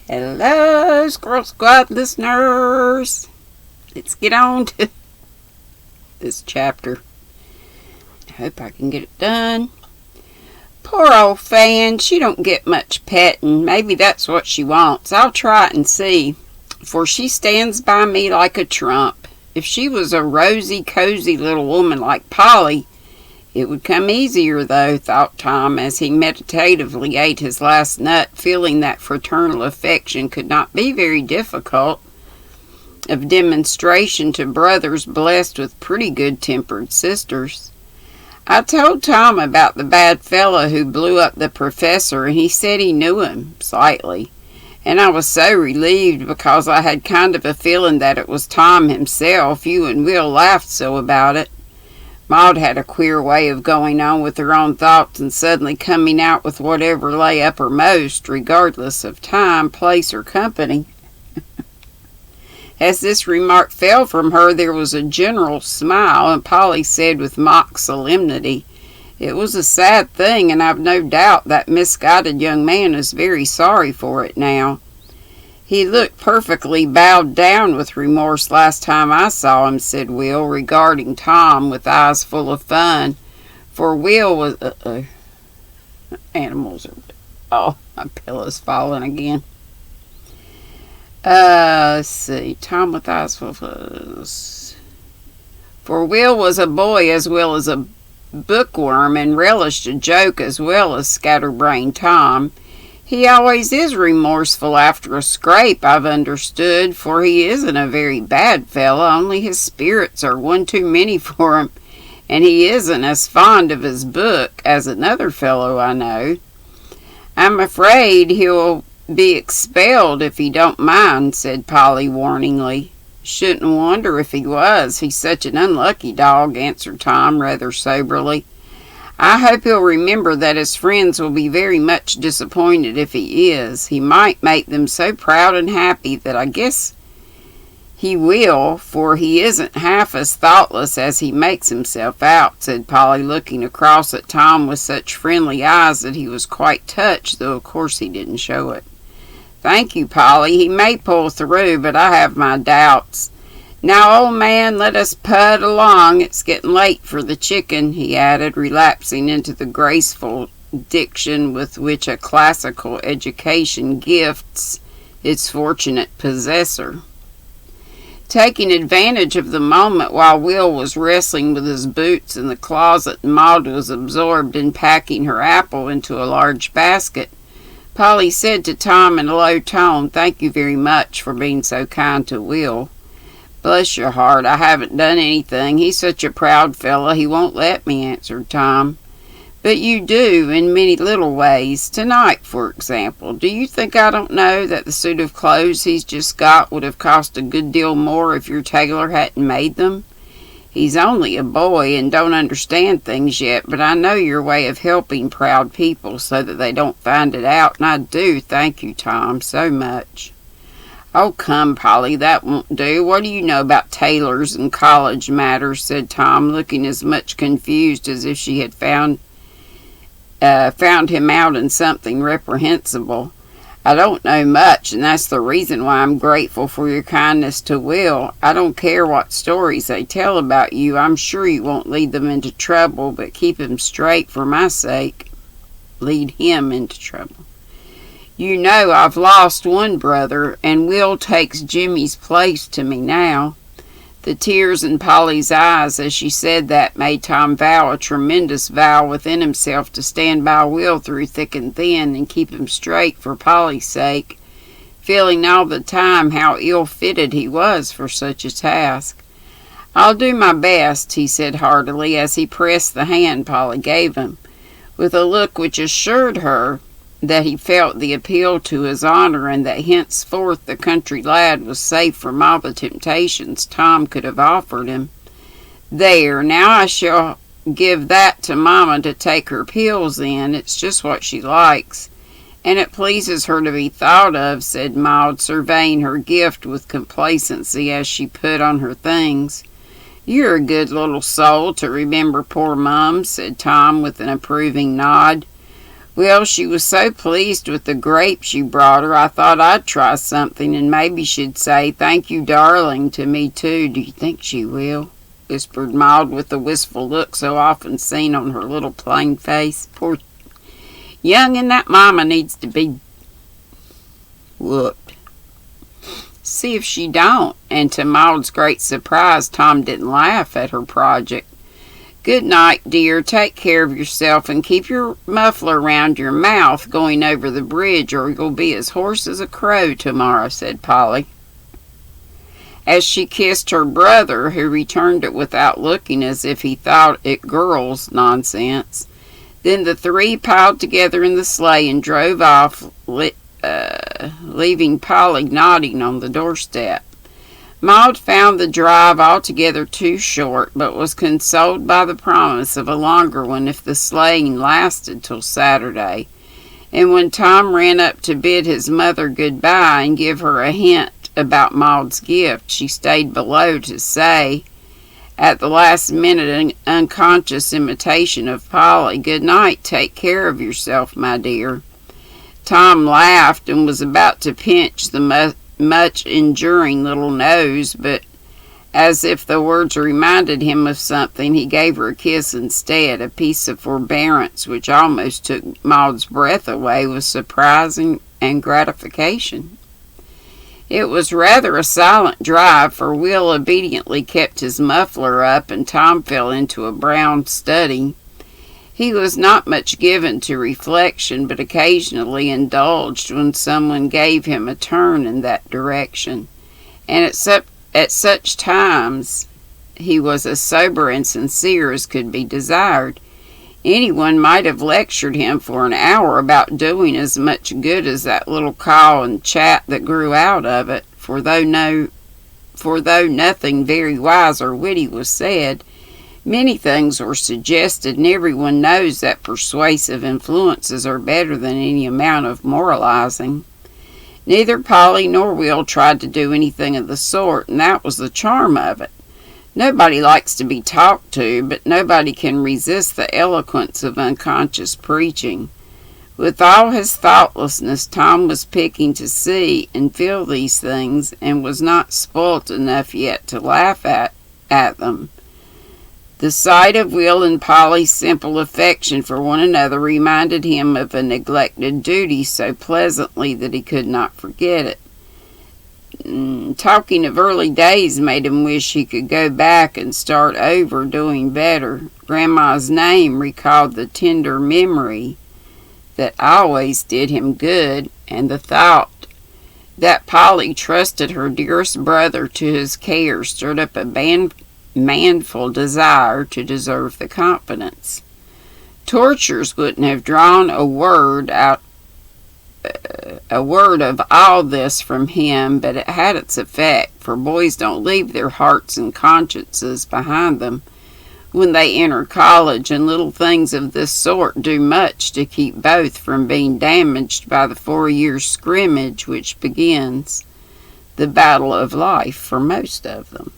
Hello, Squirrel Squad listeners. Let's get on to this chapter. I hope I can get it done. Poor old Fan, she don't get much petting. Maybe that's what she wants. I'll try it and see, for she stands by me like a trump. If she was a rosy, cozy little woman like Polly, it would come easier, though, thought Tom, as he meditatively ate his last nut, feeling that fraternal affection could not be very difficult of demonstration to brothers blessed with pretty good-tempered sisters. I told Tom about the bad fellow who blew up the professor, and he said he knew him, slightly. And I was so relieved, because I had kind of a feeling that it was Tom himself. You and Will laughed so about it. Maud had a queer way of going on with her own thoughts and suddenly coming out with whatever lay uppermost, regardless of time, place, or company. As this remark fell from her, there was a general smile, and Polly said with mock solemnity, "It was a sad thing, and I've no doubt that misguided young man is very sorry for it now. He looked perfectly bowed down with remorse last time I saw him," said Will, regarding Tom with eyes full of fun. For Will was... animals are... Oh, my pillow's falling again. Let's see. Tom with eyes full of... For Will was a boy as well as a bookworm, and relished a joke as well as scatterbrained Tom. He always is remorseful after a scrape, I've understood, for he isn't a very bad fellow, only his spirits are one too many for him, and he isn't as fond of his book as another fellow I know. I'm afraid he'll be expelled if he don't mind, said Polly warningly. Shouldn't wonder if he was. He's such an unlucky dog, answered Tom rather soberly. I hope he'll remember that his friends will be very much disappointed if he is. He might make them so proud and happy that I guess he will, for he isn't half as thoughtless as he makes himself out, said Polly, looking across at Tom with such friendly eyes that he was quite touched, though of course he didn't show it. Thank you, Polly. He may pull through, but I have my doubts. Now, old man, let us pud along. It's getting late for the chicken, he added, relapsing into the graceful diction with which a classical education gifts its fortunate possessor. Taking advantage of the moment while Will was wrestling with his boots in the closet and Maud was absorbed in packing her apple into a large basket, Polly said to Tom in a low tone, "Thank you very much for being so kind to Will." "Bless your heart, I haven't done anything. He's such a proud fellow, he won't let me," answered Tom. "But you do, in many little ways. Tonight, for example. Do you think I don't know that the suit of clothes he's just got would have cost a good deal more if your tailor hadn't made them? He's only a boy and don't understand things yet, but I know your way of helping proud people so that they don't find it out, and I do thank you, Tom, so much." "Oh, come, Polly, that won't do. What do you know about tailors and college matters?" said Tom, looking as much confused as if she had found him out in something reprehensible. "I don't know much, and that's the reason why I'm grateful for your kindness to Will. I don't care what stories they tell about you. I'm sure you won't lead them into trouble, but keep him straight for my sake." "Lead him into trouble." "You know I've lost one brother, and Will takes Jimmy's place to me now." The tears in Polly's eyes as she said that made Tom vow a tremendous vow within himself to stand by Will through thick and thin and keep him straight for Polly's sake, feeling all the time how ill-fitted he was for such a task. "I'll do my best," he said heartily as he pressed the hand Polly gave him. With a look which assured her that he felt the appeal to his honor and that henceforth the country lad was safe from all the temptations Tom could have offered him. "There, now I shall give that to Mama to take her pills in. It's just what she likes, and it pleases her to be thought of," said Maud, surveying her gift with complacency as she put on her things. "You're a good little soul to remember poor Mum," said Tom with an approving nod. Well, she was so pleased with the grapes you brought her, I thought I'd try something, and maybe she'd say, "Thank you, darling," to me, too. Do you think she will? Whispered Maud with the wistful look so often seen on her little plain face. Poor young'un, that mama needs to be whooped. See if she don't. And to Maud's great surprise, Tom didn't laugh at her project. "Good night, dear. Take care of yourself and keep your muffler round your mouth going over the bridge, or you'll be as hoarse as a crow tomorrow," said Polly, as she kissed her brother, who returned it without looking as if he thought it girls' nonsense. Then the three piled together in the sleigh and drove off, leaving Polly nodding on the doorstep. Maud found the drive altogether too short, but was consoled by the promise of a longer one if the sleighing lasted till Saturday. And when Tom ran up to bid his mother good-bye and give her a hint about Maud's gift, she stayed below to say, at the last minute, an unconscious imitation of Polly, "Good night, take care of yourself, my dear." Tom laughed and was about to pinch the much enduring little nose, but as if the words reminded him of something, he gave her a kiss instead, a piece of forbearance which almost took Maud's breath away with surprise and gratification. It was rather a silent drive, for Will obediently kept his muffler up and Tom fell into a brown study. He was not much given to reflection, but occasionally indulged when someone gave him a turn in that direction. And at such times he was as sober and sincere as could be desired. Anyone might have lectured him for an hour about doing as much good as that little call and chat that grew out of it, for though nothing very wise or witty was said, many things were suggested, and everyone knows that persuasive influences are better than any amount of moralizing. Neither Polly nor Will tried to do anything of the sort, and that was the charm of it. Nobody likes to be talked to, but nobody can resist the eloquence of unconscious preaching. With all his thoughtlessness, Tom was picking to see and feel these things, and was not spoilt enough yet to laugh at them. The sight of Will and Polly's simple affection for one another reminded him of a neglected duty so pleasantly that he could not forget it. Talking of early days made him wish he could go back and start over doing better. Grandma's name recalled the tender memory that always did him good, and the thought that Polly trusted her dearest brother to his care stirred up a manful desire to deserve the confidence. Tortures wouldn't have drawn a word of all this from him, but it had its effect, for boys don't leave their hearts and consciences behind them when they enter college, and little things of this sort do much to keep both from being damaged by the 4-year scrimmage which begins the battle of life for most of them.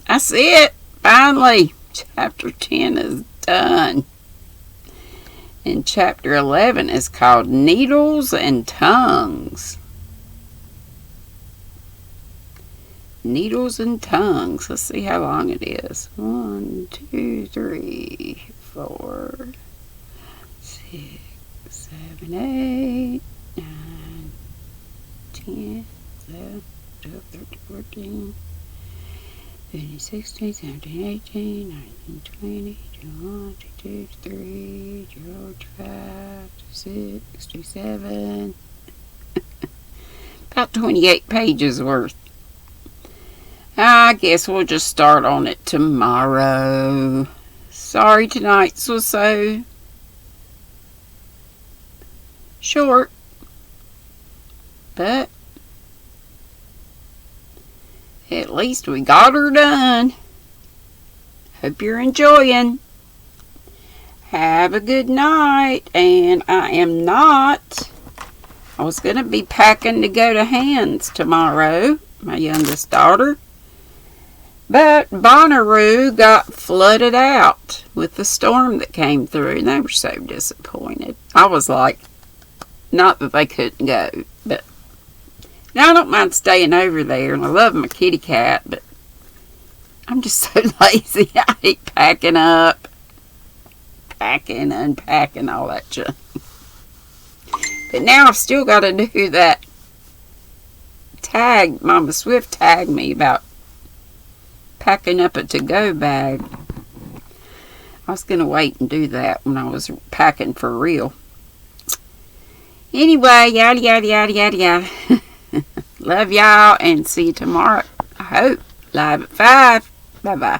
That's it. Finally, chapter 10 is done. And chapter 11 is called Needles and Tongues. Needles and Tongues. Let's see how long it is. 1, 2, 3, 4, 6, 7, 8, 9, 10, 11, 12, 13, 14, 15, 16, 17, 18, 19, 20, 21, 22, 23, 24, 25, 26, 27. About 28 pages worth. I guess we'll just start on it tomorrow. Sorry tonight's was so short, but at least we got her done. Hope you're enjoying. Have a good night. And I am not. I was going to be packing to go to Hands tomorrow, my youngest daughter. But Bonnaroo got flooded out with the storm that came through, and they were so disappointed. I was like, not that they couldn't go, but now I don't mind staying over there, and I love my kitty cat, but I'm just so lazy. I hate packing up, packing, unpacking, all that junk. But now I've still got to do that tag. Mama Swift tagged me about packing up a to-go bag. I was going to wait and do that when I was packing for real. Anyway, yada, yada, yada, yada, yada. Love y'all and see you tomorrow. I hope. Live at 5. Bye-bye.